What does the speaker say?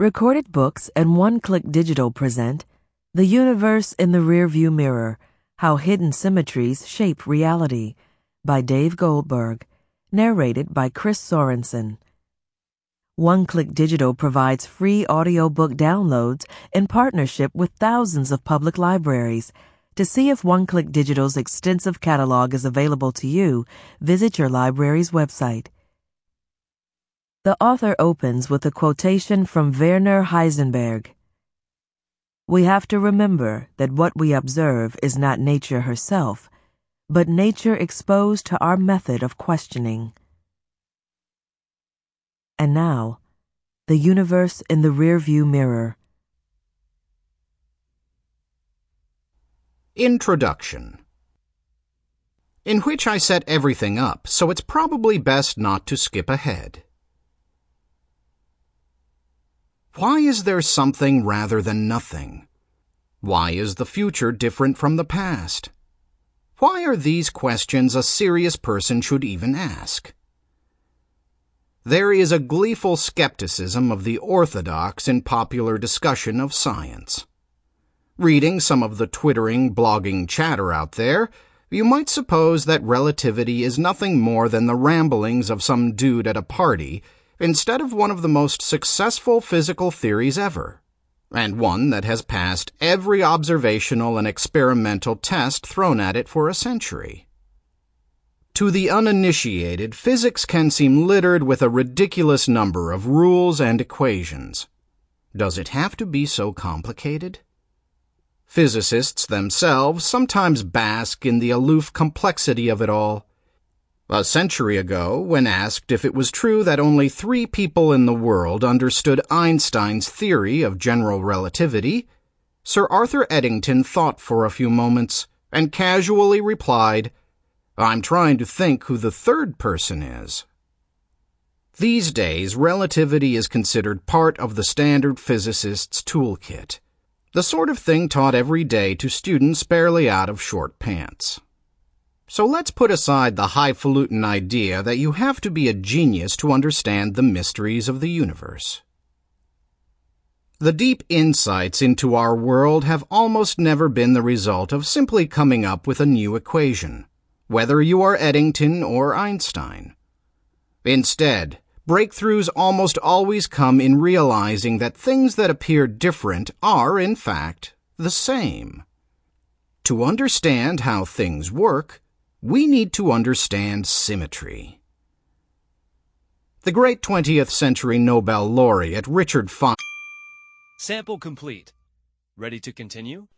Recorded Books and One-Click Digital present The Universe in the Rearview Mirror, How Hidden Symmetries Shape Reality by Dave Goldberg, narrated by Chris Sorensen. One-Click Digital provides free audiobook downloads in partnership with thousands of public libraries. To see if One-Click Digital's extensive catalog is available to you, visit your library's website. The author opens with a quotation from Werner Heisenberg. We have to remember that what we observe is not nature herself, but nature exposed to our method of questioning. And now, the universe in the rearview mirror. Introduction. In which I set everything up, so it's probably best not to skip ahead. Why is there something rather than nothing? Why is the future different from the past? Why are these questions a serious person should even ask? There is a gleeful skepticism of the orthodox in popular discussion of science. Reading some of the twittering, blogging chatter out there, you might suppose that relativity is nothing more than the ramblings of some dude at a party, instead of one of the most successful physical theories ever, and one that has passed every observational and experimental test thrown at it for a century. To the uninitiated, physics can seem littered with a ridiculous number of rules and equations. Does it have to be so complicated? Physicists themselves sometimes bask in the aloof complexity of it all. A century ago, when asked if it was true that only 3 people in the world understood Einstein's theory of general relativity, Sir Arthur Eddington thought for a few moments and casually replied, "I'm trying to think who the third person is." These days, relativity is considered part of the standard physicist's toolkit, the sort of thing taught every day to students barely out of short pants. So let's put aside the highfalutin idea that you have to be a genius to understand the mysteries of the universe. The deep insights into our world have almost never been the result of simply coming up with a new equation, whether you are Eddington or Einstein. Instead, breakthroughs almost always come in realizing that things that appear different are, in fact, the same. To understand how things work, we need to understand symmetry. The great 20th century Nobel laureate Richard Feynman. Sample complete. Ready to continue?